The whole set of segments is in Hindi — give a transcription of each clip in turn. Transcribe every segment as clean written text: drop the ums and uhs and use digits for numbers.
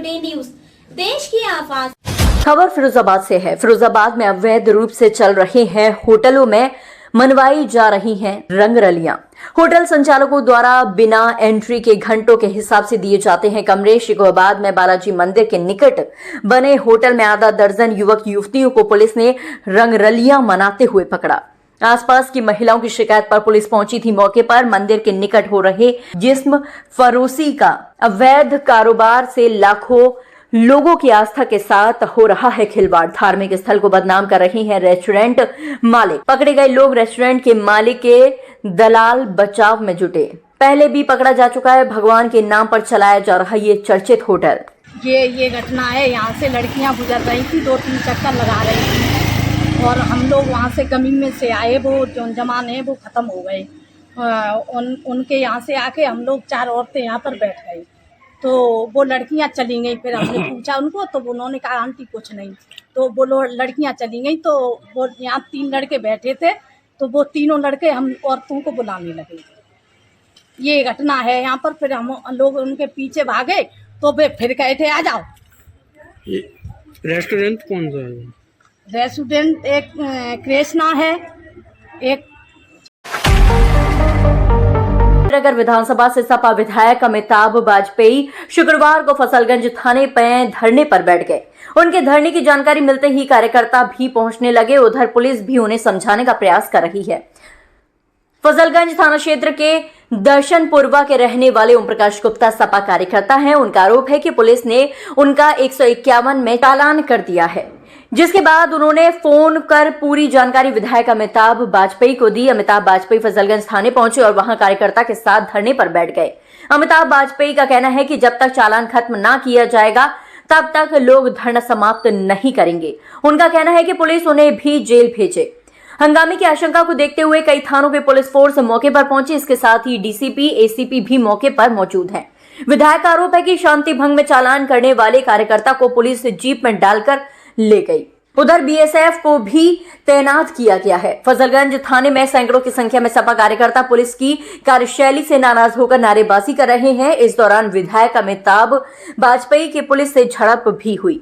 टुडे न्यूज, देश की आवाज। खबर फिरोजाबाद से है। फिरोजाबाद में अवैध रूप से चल रहे हैं होटलों में मनवाई जा रही हैं रंगरलियां। होटल संचालकों द्वारा बिना एंट्री के घंटों के हिसाब से दिए जाते हैं कमरे। शिकोहाबाद में बालाजी मंदिर के निकट बने होटल में आधा दर्जन युवक युवतियों को पुलिस ने रंगरलियां मनाते हुए पकड़ा। आसपास की महिलाओं की शिकायत पर पुलिस पहुंची थी। मौके पर मंदिर के निकट हो रहे जिस्म फरोशी का अवैध कारोबार से लाखों लोगों की आस्था के साथ हो रहा है खिलवाड़। धार्मिक स्थल को बदनाम कर रहे हैं रेस्टोरेंट मालिक। पकड़े गए लोग रेस्टोरेंट के मालिक के दलाल बचाव में जुटे। पहले भी पकड़ा जा चुका है। भगवान के नाम पर चलाया जा रहा ये चर्चित होटल। ये घटना है। यहाँ से लड़कियाँ गुजर रही थी, 2-3 चक्कर लगा रही थी और हम लोग वहाँ से कमी में से आए। वो जो जमान है वो ख़त्म हो गए। उनके यहाँ से आके हम लोग 4 औरतें यहाँ पर बैठ गई तो वो लड़कियां चली गई। फिर हमने पूछा उनको तो उन्होंने कहा आंटी कुछ नहीं। तो वो लड़कियां चली गई तो वो यहाँ 3 लड़के बैठे थे तो वो तीनों लड़के हम औरतों को बुलाने लगे। ये घटना है यहाँ पर। फिर हम लोग उनके पीछे भागे तो वे फिर कहे थे आ जाओ। रेस्टोरेंट कौन सा है? रेस्टोरेंट एक कृष्णा है, एक नगर विधानसभा से सपा विधायक अमिताभ वाजपेयी शुक्रवार को फसलगंज थाने पर धरने पर बैठ गए। उनके धरने की जानकारी मिलते ही कार्यकर्ता भी पहुंचने लगे। उधर पुलिस भी उन्हें समझाने का प्रयास कर रही है। फसलगंज थाना क्षेत्र के दर्शनपुरवा के रहने वाले ओम प्रकाश गुप्ता सपा कार्यकर्ता हैं। उनका आरोप है कि पुलिस ने उनका 151 में चालान कर दिया है, जिसके बाद उन्होंने फोन कर पूरी जानकारी विधायक अमिताभ वाजपेयी को दी। अमिताभ वाजपेयी फसलगंज थाने पहुंचे और वहां कार्यकर्ता के साथ धरने पर बैठ गए। अमिताभ वाजपेयी का कहना है कि जब तक चालान खत्म ना किया जाएगा तब तक लोग धरना समाप्त नहीं करेंगे। उनका कहना है कि पुलिस उन्हें भी जेल भेजे। हंगामे की आशंका को देखते हुए कई थानों के पुलिस फोर्स मौके पर पहुंची। इसके साथ ही डीसीपी, एसीपी भी मौके पर मौजूद हैं। विधायक का आरोप है कि शांति भंग में चालान करने वाले कार्यकर्ता को पुलिस जीप में डालकर ले गई। उधर बीएसएफ को भी तैनात किया गया है। फसलगंज थाने में सैकड़ों की संख्या में सपा कार्यकर्ता पुलिस की कार्यशैली से नाराज होकर नारेबाजी कर रहे हैं। इस दौरान विधायक अमिताभ वाजपेयी की पुलिस से झड़प भी हुई।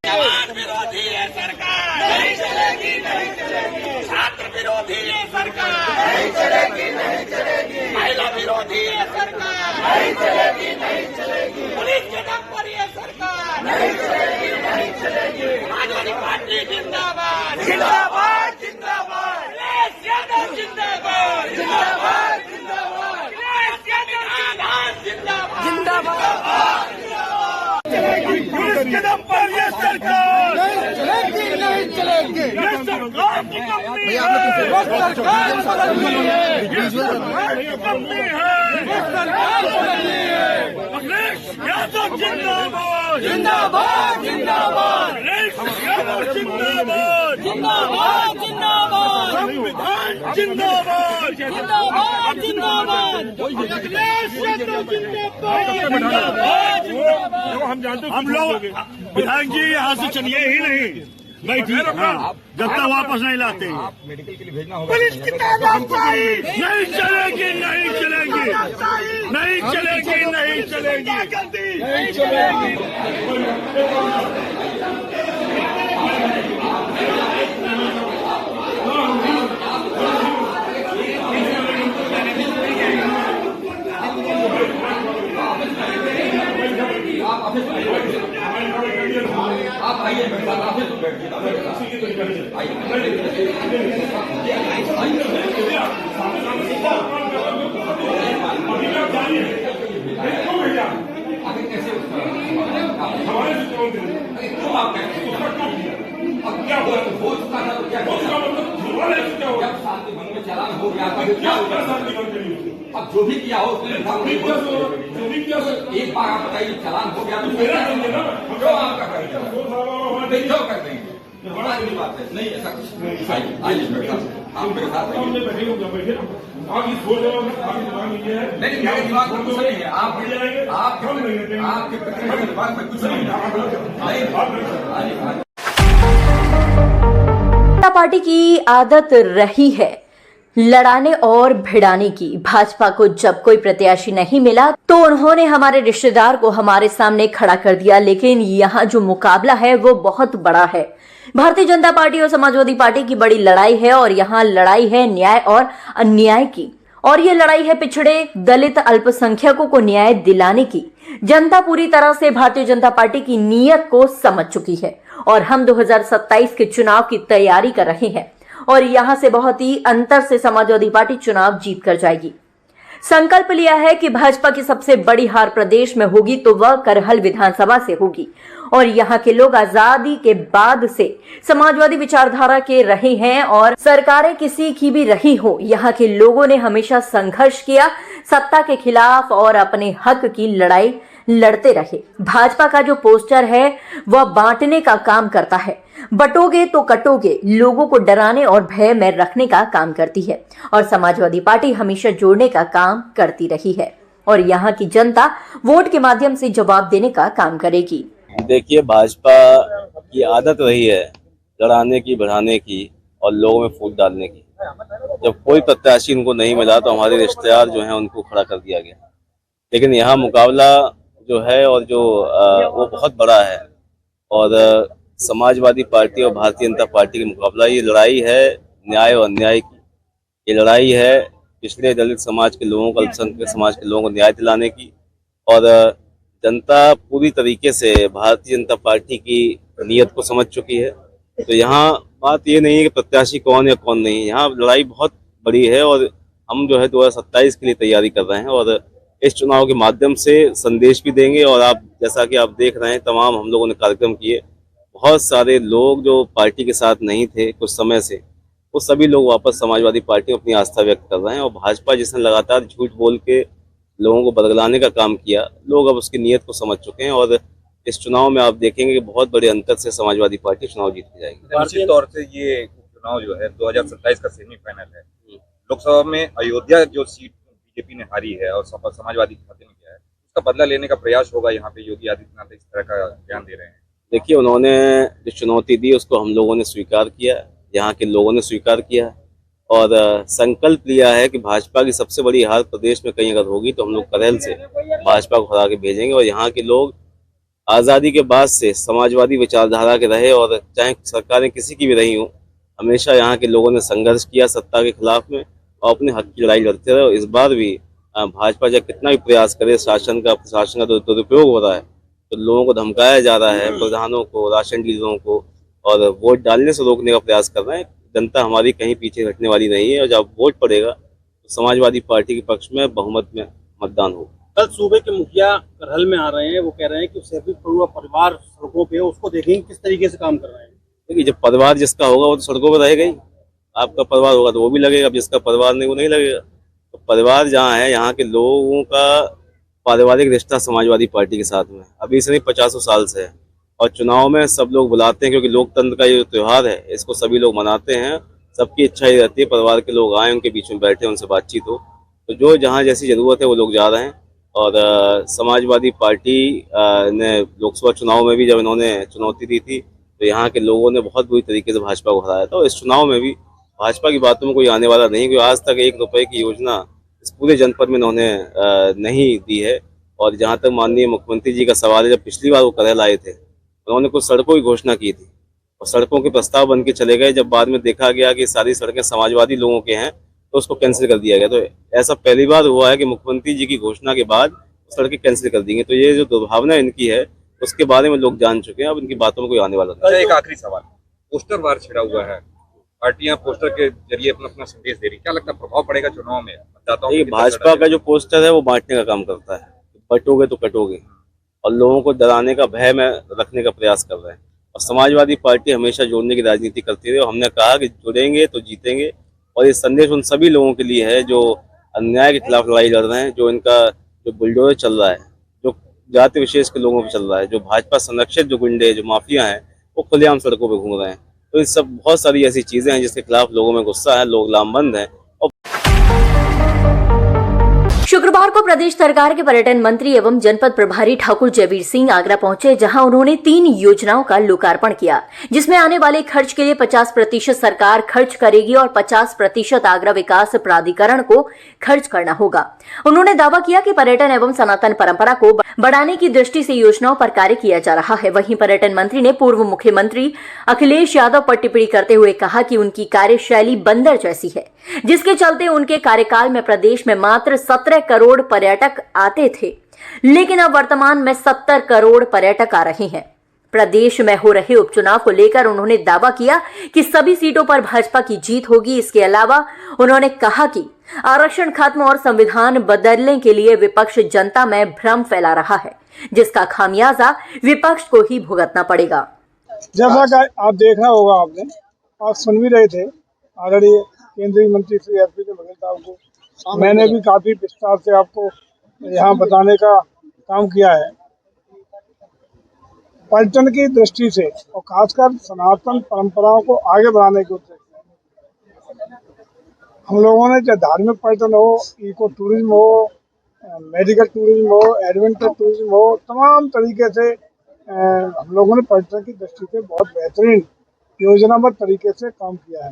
छात्र विरोधी है सरकार, नहीं चलेगी, नहीं चलेगी। छात्र विरोधी है सरकार, नहीं चलेगी, नहीं चलेगी। महिला विरोधी है सरकार, नहीं चलेगी, नहीं चलेगी। पुलिस के दम पर ये सरकार, नहीं चलेगी, नहीं चलेगी। समाजवादी पार्टी जिंदाबाद, जिंदाबाद, जिंदाबाद। अखिलेश यादव जिंदाबाद, जिंदाबाद, जिंदाबाद। अखिलेश यादव जिंदाबाद, जिंदाबाद। पुलिस के दम पर ये सरकार नहीं चलेगी, नहीं चलेगी। ये सरकार की कंपनी है, ये सरकार बदलनी है, ये सरकार की कंपनी है, ये सरकार बदलनी है। अखिलेश यादव जिंदाबाद, जिंदाबाद, जिंदाबाद। अखिलेश यादव जिंदाबाद, जिंदाबाद, जिंदाबाद। संविधान जिंदाबाद, जिंदाबाद, जिंदाबाद। अखिलेश यादव जिंदाबाद, जिंदाबाद, जिंदाबाद। हम लोग विधायक जी यहाँ से चलिए ही नहीं, बैठिए जब तक वापस नहीं लाते। मेडिकल के लिए भेजना होगा। पुलिस की तादाद नहीं चलेगी, नहीं चलेगी, नहीं चलेगी, नहीं चलेगी, नहीं चलेगी। आप आइए, अब क्या हुआ? हो चुका था तो क्या शांति भंग में चालान हो गया, अब जो भी किया हो एक बार आप बताइए, चालान हो गया तो जो आप कर रहे हैं क्यों कर देंगे? हमारी बात है नहीं, ऐसा कुछ नहीं। आप मेरे साथ नहीं, मेरे दिमाग में कुछ नहीं है। आपके दिमाग में कुछ नहीं है। पार्टी की आदत रही है लड़ाने और भिड़ाने की। भाजपा को जब कोई प्रत्याशी नहीं मिला तो उन्होंने हमारे रिश्तेदार को हमारे सामने खड़ा कर दिया, लेकिन यहाँ जो मुकाबला है वो बहुत बड़ा है। भारतीय जनता पार्टी और समाजवादी पार्टी की बड़ी लड़ाई है और यहाँ लड़ाई है न्याय और अन्याय की, और ये लड़ाई है पिछड़े दलित अल्पसंख्यकों को न्याय दिलाने की। जनता पूरी तरह से भारतीय जनता पार्टी की नीयत को समझ चुकी है और हम 2027 के चुनाव की तैयारी कर रहे हैं और यहां से बहुत ही अंतर से समाजवादी पार्टी चुनाव जीत कर जाएगी। संकल्प लिया है कि भाजपा की सबसे बड़ी हार प्रदेश में होगी तो वह करहल विधानसभा से होगी और यहाँ के लोग आजादी के बाद से समाजवादी विचारधारा के रहे हैं और सरकारें किसी की भी रही हो, यहाँ के लोगों ने हमेशा संघर्ष किया, सत्ता के खिलाफ और अपने हक की लड़ाई लड़ते रहे। भाजपा का जो पोस्टर है वह बांटने का काम करता है, बटोगे तो कटोगे, लोगों को डराने और भय में रखने का काम करती है और समाजवादी पार्टी हमेशा जोड़ने का काम करती रही है और यहाँ की जनता वोट के माध्यम से जवाब देने का काम करेगी। देखिए, भाजपा की आदत रही है लड़ाने की, बढ़ाने की और लोगों में फूट डालने की। जब कोई प्रत्याशी उनको नहीं मिला तो हमारे रिश्तेदार जो हैं उनको खड़ा कर दिया गया, लेकिन यहाँ मुकाबला जो है और जो वो बहुत बड़ा है और समाजवादी पार्टी और भारतीय जनता पार्टी का मुकाबला, ये लड़ाई है न्याय और अन्याय की। ये लड़ाई है पिछड़े दलित समाज के लोगों को, अल्पसंख्यक समाज के लोगों को न्याय दिलाने की और जनता पूरी तरीके से भारतीय जनता पार्टी की नीयत को समझ चुकी है। तो यहाँ बात ये नहीं है कि प्रत्याशी कौन या कौन नहीं, यहाँ लड़ाई बहुत बड़ी है और हम जो है 2027 के लिए तैयारी कर रहे हैं और इस चुनाव के माध्यम से संदेश भी देंगे। और आप जैसा कि आप देख रहे हैं, तमाम हम लोगों ने कार्यक्रम किए, बहुत सारे लोग जो पार्टी के साथ नहीं थे कुछ समय से, वो सभी लोग वापस समाजवादी पार्टी में अपनी आस्था व्यक्त कर रहे हैं। और भाजपा जिसने लगातार झूठ बोल के लोगों को बदलाने का काम किया, लोग अब उसकी नीयत को समझ चुके हैं और इस चुनाव में आप देखेंगे कि बहुत बड़े अंतर से समाजवादी पार्टी चुनाव जीत के जाएगी। निश्चित तौर से ये चुनाव जो है 2027 का सेमीफाइनल है। लोकसभा में अयोध्या जो सीट बीजेपी ने हारी है और समाजवादी खाते में किया है, उसका बदला लेने का प्रयास होगा। यहाँ पे योगी आदित्यनाथ इस तरह का बयान दे रहे हैं। देखिए, उन्होंने जो चुनौती दी उसको हम लोगों ने स्वीकार किया, यहाँ के लोगों ने स्वीकार किया और संकल्प लिया है कि भाजपा की सबसे बड़ी हार प्रदेश में कहीं अगर होगी तो हम लोग करहल से भाजपा को हरा के भेजेंगे। और यहाँ के लोग आज़ादी के बाद से समाजवादी विचारधारा के रहे और चाहे सरकारें किसी की भी रही हों, हमेशा यहाँ के लोगों ने संघर्ष किया सत्ता के खिलाफ में और अपने हक की लड़ाई लड़ते रहे। और इस बार भी भाजपा जब कितना भी प्रयास करे, शासन का प्रशासन का दुरुपयोग हो रहा है, तो लोगों को धमकाया जा रहा है, प्रधानों को, राशन डीलरों को, और वोट डालने से रोकने का प्रयास कर रहे हैं। जनता हमारी कहीं पीछे हटने वाली नहीं है और जब वोट पड़ेगा तो समाजवादी पार्टी के पक्ष में बहुमत में मतदान होगा। कल सूबे के मुखिया करहल में आ रहे हैं, वो कह रहे हैं कि सैफी पड़ुआ परिवार सड़कों पे, उसको देखेंगे किस तरीके से काम कर रहे हैं। देखिए, जब परिवार जिसका होगा वो तो सड़कों पर रहेगा ही। आपका परिवार होगा तो वो भी लगेगा, अब जिसका परिवार नहीं वो नहीं लगेगा। तो परिवार जहाँ है, यहाँ के लोगों का पारिवारिक रिश्ता समाजवादी पार्टी के साथ में अभी से नहीं 50 साल से है और चुनाव में सब लोग बुलाते हैं क्योंकि लोकतंत्र का ये त्यौहार है, इसको सभी लोग मनाते हैं। सबकी इच्छा ही रहती है परिवार के लोग आए, उनके बीच में बैठे, उनसे बातचीत हो। तो जो जहाँ जैसी ज़रूरत है वो लोग जा रहे हैं। और समाजवादी पार्टी ने लोकसभा चुनाव में भी जब इन्होंने चुनौती दी थी तो यहाँ के लोगों ने बहुत बुरी तरीके से भाजपा को हराया था। और इस चुनाव में भी भाजपा की बातों में कोई आने वाला नहीं, क्योंकि आज तक 1 रुपए की योजना इस पूरे जनपद में इन्होंने नहीं दी है। और जहाँ तक माननीय मुख्यमंत्री जी का सवाल है, जब पिछली बार वो करहल आए थे उन्होंने कुछ सड़कों की घोषणा की थी और सड़कों के प्रस्ताव बन के चले गए। जब बाद में देखा गया कि सारी सड़कें समाजवादी लोगों के हैं तो उसको कैंसिल कर दिया गया। तो ऐसा पहली बार हुआ है कि मुख्यमंत्री जी की घोषणा के बाद सड़कें कैंसिल कर दी गई। तो ये जो दुर्भावना इनकी है उसके बारे में लोग जान चुके हैं, अब इनकी बातों में कोई आने वाला नहीं। एक आखिरी सवाल, पोस्टर वार छिड़ा हुआ है, पार्टियां पोस्टर के जरिए अपना अपना संदेश दे रही, क्या लगता है प्रभाव पड़ेगा चुनाव में? मतदाताओं भाजपा का जो पोस्टर है वो बांटने का काम करता है, बटोगे तो कटोगे, और लोगों को डराने का, भय में रखने का प्रयास कर रहे हैं। और समाजवादी पार्टी हमेशा जोड़ने की राजनीति करती है और हमने कहा कि जुड़ेंगे तो जीतेंगे। और ये संदेश उन सभी लोगों के लिए है जो अन्याय के खिलाफ लड़ाई लड़ रहे हैं, जो इनका जो बुलडोजर चल रहा है, जो जाति विशेष के लोगों पर चल रहा है, जो भाजपा संरक्षित जो गुंडे, जो माफिया हैं, वो खुलेआम सड़कों पर घूम रहे हैं। तो ये सब बहुत सारी ऐसी चीजें हैं जिसके खिलाफ लोगों में गुस्सा है, लोग लामबंद हैं। शुक्रवार को प्रदेश सरकार के पर्यटन मंत्री एवं जनपद प्रभारी ठाकुर जयवीर सिंह आगरा पहुंचे, जहां उन्होंने 3 योजनाओं का लोकार्पण किया, जिसमें आने वाले खर्च के लिए 50% सरकार खर्च करेगी और 50% आगरा विकास प्राधिकरण को खर्च करना होगा। उन्होंने दावा किया कि पर्यटन एवं सनातन परंपरा को बढ़ाने की दृष्टि से योजनाओं पर कार्य किया जा रहा है। वहीं पर्यटन मंत्री ने पूर्व मुख्यमंत्री अखिलेश यादव पर टिप्पणी करते हुए कहा कि उनकी कार्यशैली बंदर जैसी है, जिसके चलते उनके कार्यकाल में प्रदेश में मात्र 17 करोड़ पर्यटक आते थे, लेकिन अब वर्तमान में 70 करोड़ पर्यटक आ रहे हैं। प्रदेश में हो रहे उपचुनाव को लेकर उन्होंने दावा किया कि सभी सीटों पर भाजपा की जीत होगी। इसके अलावा उन्होंने कहा कि आरक्षण खत्म और संविधान बदलने के लिए विपक्ष जनता में भ्रम फैला रहा है, जिसका खामियाजा विपक्ष को ही भुगतना पड़ेगा। जैसा कि आप देखना होगा, आपने आप सुन भी रहे थे आदरणीय केंद्रीय मंत्री श्री एसपी बघेल साहब को, मैंने भी काफी विस्तार से आपको यहाँ बताने का काम किया है। पर्यटन की दृष्टि से और खासकर सनातन परंपराओं को आगे बढ़ाने के उद्देश्य से हम लोगों ने, चाहे धार्मिक पर्यटन हो, इको टूरिज्म हो, मेडिकल टूरिज्म हो, एडवेंचर टूरिज्म हो, तमाम तरीके से हम लोगों ने पर्यटन की दृष्टि से बहुत बेहतरीन योजनाबद्ध तरीके से काम किया है।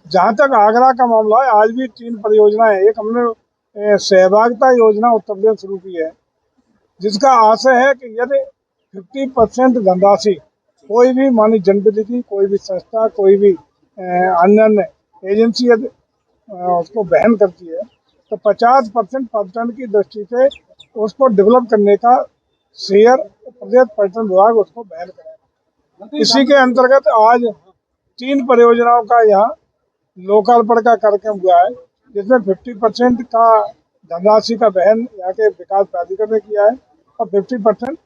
जहाँ तक आगरा का मामला है, आज भी 3 परियोजनाएं, एक हमने सहभागिता योजना उत्तर प्रदेश शुरू की है, जिसका आशय है कि यदि 50% धनराशि कोई भी मानी जनप्रतिनिधि, कोई भी संस्था, कोई भी अन्य एजेंसी यदि उसको वहन करती है, तो 50% पर्यटन की दृष्टि से उसको डेवलप करने का शेयर प्रदेश पर्यटन विभाग उसको वहन करेगा। इसी के अंतर्गत आज 3 परियोजनाओं का यहाँ लोकार्पण का कार्यक्रम हुआ है, जिसमें 50% का धनराशि का वहन यहाँ के विकास प्राधिकरण ने किया है और 50%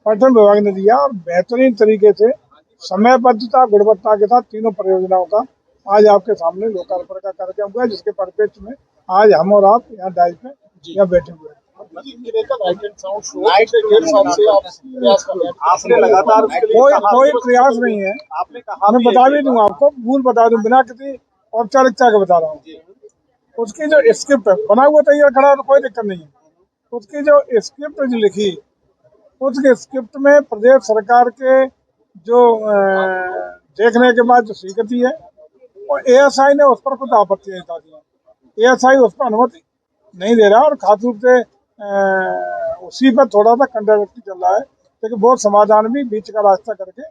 पर्यटन विभाग ने दिया, और बेहतरीन तरीके से समयबद्धता गुणवत्ता के साथ तीनों परियोजनाओं का आज आपके सामने लोकार्पण का कार्यक्रम हुआ है, जिसके परिप्रेक्ष्य में आज हम और आप यहाँ डाइस में यहाँ बैठे हुए हैं। आपने लगातार कोई प्रयास नहीं है, आपने कहा, मैं बता भी दूं आपको, भूल बता दूं, बिना किसी औपचारिकता के बता रहा हूँ। उसकी जो स्क्रिप्ट बना हुआ तैयार खड़ा है तो कोई दिक्कत नहीं है। उसकी जो स्क्रिप्ट जो लिखी, उस स्क्रिप्ट में प्रदेश सरकार के जो देखने के बाद जो स्वीकृति है, और एएसआई ने उस पर कुछ आपत्तियां जता दी हैं। एएसआई उस पर अनुमति नहीं दे रहा और खास रूप से उसी पर थोड़ा सा कंट्रोवर्सी चल रहा है, लेकिन बहुत समाधान भी बीच का रास्ता करके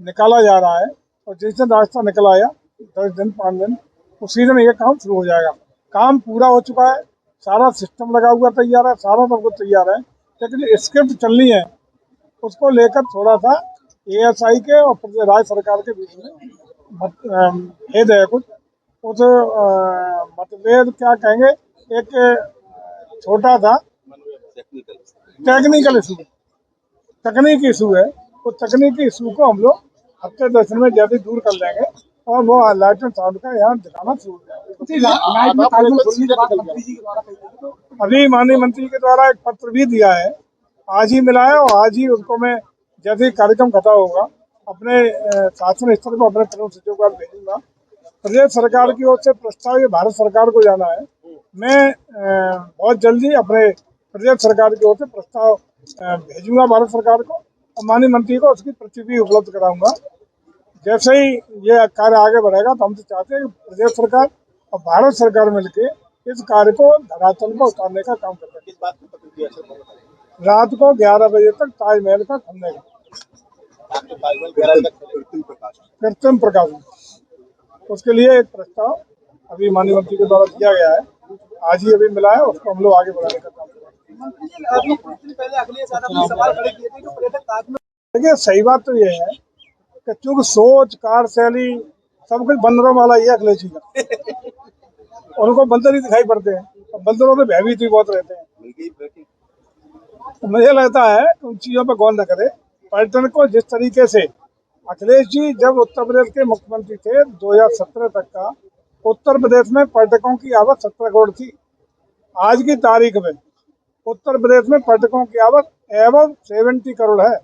निकाला जा रहा है। और जिस दिन रास्ता निकल आया 10 दिन 5 दिन, उसी दिन ये काम शुरू हो जाएगा। काम पूरा हो चुका है, सारा सिस्टम लगा हुआ तैयार है, सारा सब कुछ तैयार है, लेकिन स्क्रिप्ट चलनी है, उसको लेकर थोड़ा सा एएसआई के और राज्य सरकार के बीच में भेद है कुछ। उस मतभेद क्या कहेंगे, एक छोटा सा टेक्निकल इशू है, तकनीकी इशू है। वो तकनीकी इशू को हम लोग हफ्ते 10 दिन में जल्दी दूर कर लेंगे और वो लाइट एंड साउंड का यहाँ दिखाना शुरू करेंगे। अभी माननीय मंत्री के द्वारा एक पत्र भी दिया है, आज ही मिला है, और आज ही उसको मैं जैसे कार्यक्रम खत्म होगा अपने शासन स्तर पर अपने प्रमुख सचिव को भेजूंगा। प्रदेश सरकार की ओर से प्रस्ताव ये भारत सरकार को जाना है। मैं बहुत जल्दी अपने प्रदेश सरकार की ओर से प्रस्ताव भेजूंगा भारत सरकार को, और माननीय मंत्री को उसकी प्रति भी उपलब्ध कराऊंगा। जैसे ही ये कार्य आगे बढ़ेगा तो हम तो चाहते हैं कि प्रदेश सरकार और भारत सरकार मिलकर इस कार्य को धरातल पर उतारने का काम करें। रात को 11 बजे तक ताजमहल का खुलने का कृत्रिम प्रकाशन, उसके लिए एक प्रस्ताव अभी माननीय मंत्री के द्वारा दिया गया है, आज ही अभी मिला है, उसको हम लोग आगे बढ़ाने का काम करेंगे। देखिए, सही बात तो ये है कि चूंकि सोच कार्यशैली सब कुछ बंदरों वाला ही है अखिलेश जी का, उनको बंदर ही दिखाई पड़ते हैं, और बंदरों में भयभीत भी बहुत रहते हैं। तो मुझे लगता है कि उन चीज़ों पर गौर न करें। पर्यटन को जिस तरीके से अखिलेश जी जब उत्तर प्रदेश के मुख्यमंत्री थे 2017 तक का, उत्तर प्रदेश में पर्यटकों की आवक 17 करोड़ थी। आज की तारीख में उत्तर प्रदेश में पर्यटकों की आवक एवं 70 करोड़ है,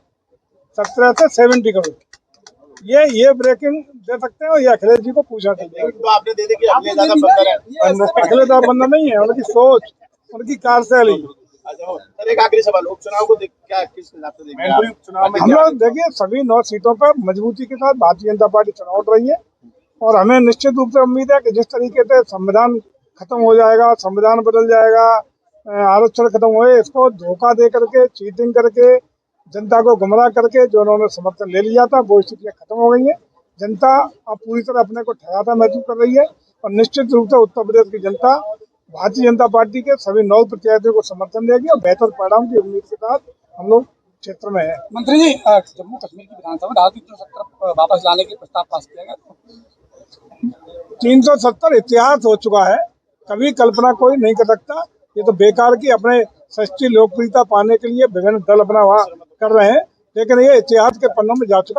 17 से 70 करोड़। ये ब्रेकिंग दे सकते हैं, और ये अखिलेश जी को पूछा चाहिए। तो आपने दे दी कि अखिलेश ज्यादा बंदर है। अखिलेश ज्यादा बंदर नहीं है, उनकी सोच उनकी कार्यशैली। सर एक आखिरी सवाल, उपचुनाव को देख क्या किस हिसाब से देखते हैं? चुनाव में हम लोग देखिए सभी 9 सीटों पर मजबूती के साथ भारतीय जनता पार्टी चुनाव लड़ रही है और हमें निश्चित रूप से उम्मीद है कि जिस तरीके से संविधान खत्म हो जाएगा, संविधान बदल जाएगा, आरक्षण खत्म हुए, इसको धोखा दे करके, चीटिंग करके, जनता को गुमराह करके जो उन्होंने समर्थन ले लिया था वो स्थितियाँ खत्म हो गई है। जनता अब पूरी तरह अपने को ठहराता महसूस कर रही है और निश्चित रूप से उत्तर प्रदेश की जनता भारतीय जनता पार्टी के सभी 9 प्रत्याशियों को समर्थन देगी और बेहतर परिणाम की उम्मीद के साथ हम लोग क्षेत्र में है। मंत्री जी, जम्मू कश्मीर की विधानसभा धारा 370 वापस लाने के प्रस्ताव पास किया गया। 370 इतिहास हो चुका है, कभी कल्पना कोई नहीं कर सकता। ये तो बेकार की अपने सच्ची लोकप्रियता पाने के लिए विभिन्न दल अपना वहाँ कर रहे हैं, लेकिन ये इतिहास के पन्नों में जा चुका।